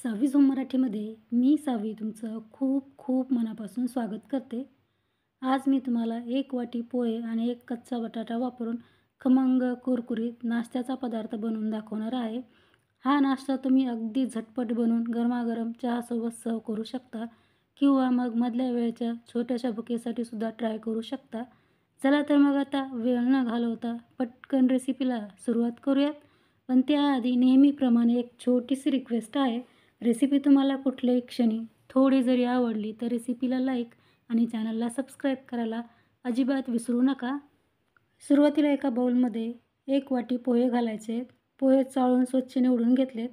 सावी zone मराठीमध्ये मी सावी तुमचं खूप खूप मनापासून स्वागत करते. आज मी तुम्हाला एक वाटी पोहे आणि एक कच्चा बटाटा वापरून खमंग कुरकुरीत नाश्त्याचा पदार्थ बनवून दाखवणार आहे. हा नाश्ता तुम्ही अगदी झटपट बनवून गरमागरम चहासोबत सर्व्ह करू शकता किंवा मग मधल्या वेळेच्या छोट्याशा भुकेसाठी सुद्धा ट्राय करू शकता. चला तर मग आता वेळ न घालवता पटकन रेसिपीला सुरुवात करूयात. पण त्याआधी नेहमीप्रमाणे एक छोटीशी रिक्वेस्ट आहे. रेसिपी तुम्हाला कुठल्याही क्षणी थोडी जरी आवडली तर रेसिपीला लाईक आणि चॅनलला सबस्क्राईब करायला अजिबात विसरू नका. सुरुवातीला एका बाउलमध्ये एक वाटी पोहे घालायचे. पोहे चाळून स्वच्छ निवडून घेतलेत.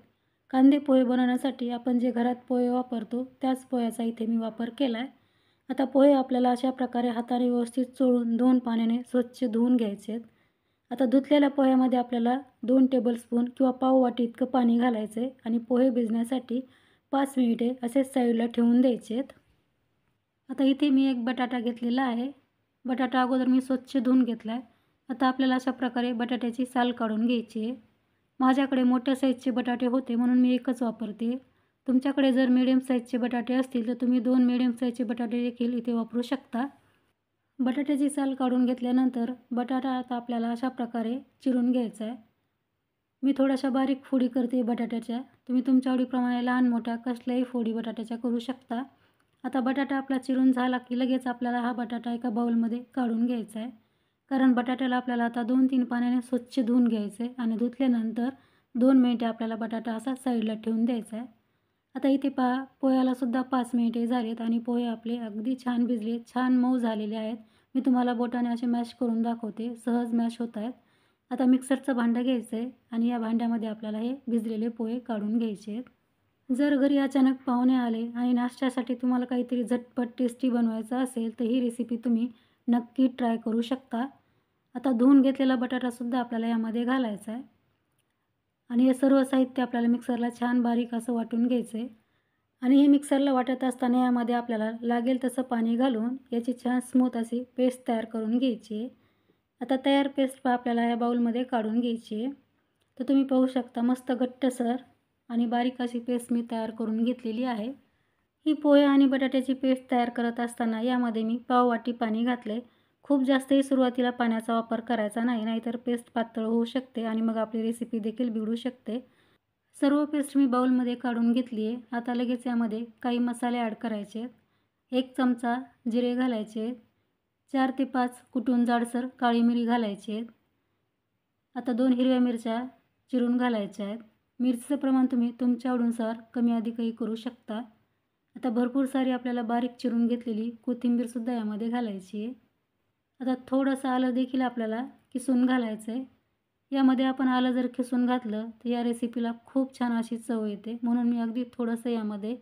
कांदे पोहे बनवण्यासाठी आपण जे घरात पोहे वापरतो त्याच पोह्याचा इथे मी वापर केला आहे. आता पोहे आपल्याला अशा प्रकारे हाताने व्यवस्थित चोळून 2 पाण्याने स्वच्छ धुवून घ्यायचे आहेत. आता धुतलेल्या पोह्यामध्ये आपल्याला 2 टेबलस्पून किंवा पाव वाटी इतकं पाणी घालायचं आहे आणि पोहे भिजण्यासाठी 5 मिनिटे असे साईडला ठेवून द्यायचे आहेत. आता इथे मी एक बटाटा घेतलेला आहे. बटाटा अगोदर मी स्वच्छ धुवून घेतला आहे. आता आपल्याला अशा प्रकारे बटाट्याची साल काढून घ्यायची आहे. माझ्याकडे मोठ्या साईजचे बटाटे होते म्हणून मी एकच वापरते. तुमच्याकडे जर मिडियम साईजचे बटाटे असतील तर तुम्ही 2 मिडियम साईजचे बटाटे देखील इथे वापरू शकता. बटाट्याची साल काढून घेतल्यानंतर बटाटा आता आपल्याला अशा प्रकारे चिरून घ्यायचा आहे. मी थोड्याशा बारीक फोडी करते बटाट्याच्या. तुम्ही तुमच्या आवडीप्रमाणे लहान मोठ्या कसल्याही फोडी बटाट्याच्या करू शकता. आता बटाटा आपला चिरून झाला की लगेच आपल्याला हा बटाटा एका बाउलमध्ये काढून घ्यायचा आहे. कारण बटाट्याला आपल्याला आता 2-3 पाण्याने स्वच्छ धुवून घ्यायचं आहे आणि धुतल्यानंतर 2 मिनिटे आपल्याला बटाटा असा साईडला ठेवून द्यायचा आहे. आता इथे पहा पोह्यालासुद्धा 5 मिनिटे झालीत आणि पोहे आपले अगदी छान भिजले, छान मऊ झालेले आहेत. मी तुम्हाला बोटाने असे मॅश करून दाखवते. सहज मॅश होत आहेत. आता मिक्सरचं भांडं घ्यायचं आहे आणि या भांड्यामध्ये आपल्याला हे भिजलेले पोहे काढून घ्यायचे आहेत. जर घरी अचानक पाहुणे आले आणि नाश्त्यासाठी तुम्हाला काहीतरी झटपट टेस्टी बनवायचं असेल तर ही रेसिपी तुम्ही नक्की ट्राय करू शकता. आता धुवून घेतलेला बटाटासुद्धा आपल्याला यामध्ये घालायचा आहे आणि हे सर्व साहित्य आपल्याला मिक्सरला छान बारीक असं वाटून घ्यायचं आहे आणि हे मिक्सरला वाटत असताना यामध्ये आपल्याला लागेल तसं पाणी घालून याची छान स्मूथ अशी पेस्ट तयार करून घ्यायची आहे. आता तयार पेस्ट आपल्याला या बाउलमध्ये काढून घ्यायची आहे. तर तुम्ही पाहू शकता मस्त घट्टसर आणि बारीक अशी पेस्ट मी तयार करून घेतलेली आहे. ही पोहे आणि बटाट्याची पेस्ट तयार करत असताना यामध्ये मी पाव वाटी पाणी घातले. खूप जास्तही सुरुवातीला पाण्याचा वापर करायचा नाही, नाहीतर पेस्ट पातळ होऊ शकते आणि मग आपली रेसिपी देखील बिघडू शकते. सर्व पेस्ट मी बाउलमध्ये काढून घेतली आहे. आता लगेच यामध्ये काही मसाले ॲड करायचे आहेत. 1 चमचा जिरे घालायचे आहेत. 4 ते 5 कुटून जाडसर काळी मिरी घालायची आहेत. आता 2 हिरव्या मिरच्या चिरून घालायच्या आहेत. मिरचीचं प्रमाण तुम्ही तुमच्या आवडीनुसार कमी अधिकही करू शकता. आता भरपूर सारी आपल्याला बारीक चिरून घेतलेली कोथिंबीरसुद्धा यामध्ये घालायची आहे. आता थोडंसं आलं देखील आपल्याला किसून घालायचं आहे. यामध्ये आपण आलं जर किसून घातलं तर या रेसिपीला खूप छान अशी चव येते, म्हणून मी अगदी थोडंसं यामध्ये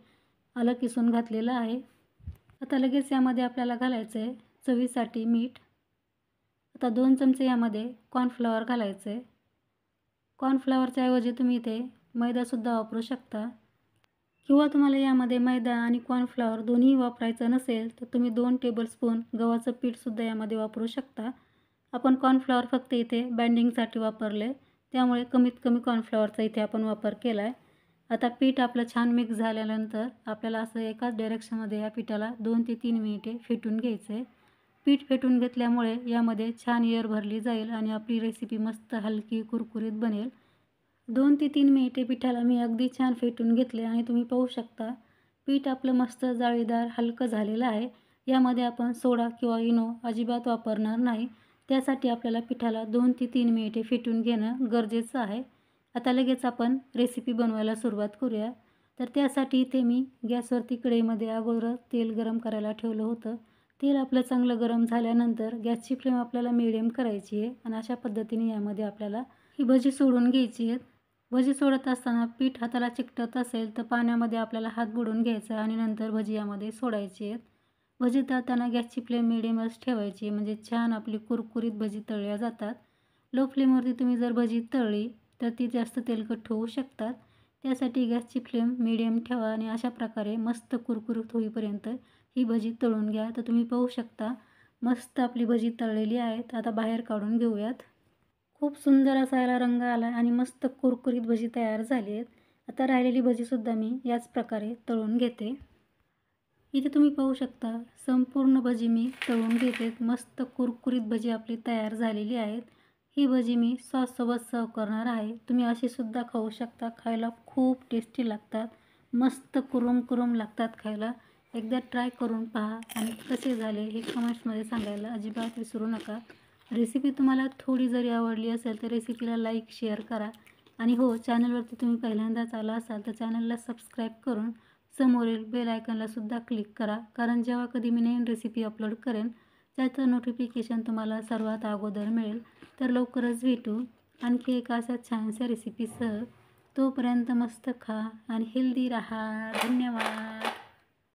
आलं किसून घातलेलं आहे. आता लगेच यामध्ये आपल्याला घालायचं आहे चवीसाठी मीठ. आता 2 चमचे यामध्ये कॉर्नफ्लॉवर घालायचं आहे. कॉर्नफ्लॉवरच्या ऐवजी तुम्ही इथे मैदासुद्धा वापरू शकता किंवा तुम्हाला यामध्ये मैदा आणि कॉर्नफ्लॉवर दोन्ही वापरायचं नसेल तर तुम्ही 2 टेबलस्पून गव्हाचं पीठसुद्धा यामध्ये वापरू शकता. आपण कॉर्नफ्लॉवर फक्त इथे बाइंडिंगसाठी वापरले, त्यामुळे कमीत कमी कॉर्नफ्लॉवरचा इथे आपण वापर केला आहे. आता पीठ आपलं छान मिक्स झाल्यानंतर आपल्याला असं एकाच डायरेक्शनमध्ये या पिठाला 2 ते 3 मिनिटे फेटून घ्यायचं आहे. पीठ फेटून घेतल्यामुळे यामध्ये छान एअर भरली जाईल आणि आपली रेसिपी मस्त हलकी कुरकुरीत बनेल. 2 ते 3 मिनिटे पिठाला मी अगदी छान फेटून घेतले आणि तुम्ही पाहू शकता पीठ आपलं मस्त जाळीदार हलकं झालेलं आहे. यामध्ये आपण सोडा किंवा इनो अजिबात वापरणार नाही. त्यासाठी आपल्याला पिठाला 2 ते 3 मिनिटे फेटून घेणं गरजेचं आहे. आता लगेच आपण रेसिपी बनवायला सुरुवात करूया. तर त्यासाठी इथे मी गॅसवरती कढईमध्ये अगोदर तेल गरम करायला ठेवलं होतं. तेल आपलं चांगलं गरम झाल्यानंतर गॅसची फ्लेम आपल्याला मिडियम करायची आहे आणि अशा पद्धतीने यामध्ये आपल्याला ही भजी सोडून घ्यायची आहे. भजी सोडत असताना पीठ हाताला चिकटत असेल तर पाण्यामध्ये आपल्याला हात बुडवून घ्यायचा आणि नंतर भजी यामध्ये सोडायची आहेत. भजी तळताना गॅसची फ्लेम मिडियमच ठेवायची, म्हणजे छान आपली कुरकुरीत भजी तळल्या जातात. लो फ्लेमवरती तुम्ही जर भजी तळली तर ती जास्त तेलकट होऊ शकतात. त्यासाठी गॅसची फ्लेम मिडियम ठेवा आणि अशा प्रकारे मस्त कुरकुरीत होईपर्यंत ही भजी तळून घ्या. तर तुम्ही पाहू शकता मस्त आपली भजी तळलेली आहेत. आता बाहेर काढून घेऊयात. खूप सुंदर असा याला रंग आला आणि मस्त कुरकुरीत भजी तयार झाली आहेत. आता राहिलेली भजीसुद्धा मी याच प्रकारे तळून घेते. इथे तुम्ही पाहू शकता संपूर्ण भजी मी तळून घेते. मस्त कुरकुरीत भजी आपली तयार झालेली आहेत. ही भजी मी सॉससोबत सर्व करणार आहे. तुम्ही अशीसुद्धा खाऊ शकता. खायला खूप टेस्टी लागतात. मस्त कुरुम कुरुम लागतात खायला. एकदा ट्राय करून पहा आणि कसे झाले हे कमेंट्समध्ये सांगायला अजिबात विसरू नका. रेसिपी तुम्हाला थोडी जरी आवडली असेल तर रेसिपीला लाईक शेअर करा. आणि हो, चॅनलवरती तुम्ही पहिल्यांदाच आला असाल तर चॅनलला सबस्क्राईब करून समोरील बेल आयकॉनला सुद्धा क्लिक करा. कारण जेव्हा कधी मी नवीन रेसिपी अपलोड करेन त्याचं नोटिफिकेशन तुम्हाला सर्वात अगोदर मिळेल. तर लवकरच भेटू आणखी एका अशा छानशा रेसिपीसह. तोपर्यंत मस्त खा आणि हेल्दी राहा. धन्यवाद.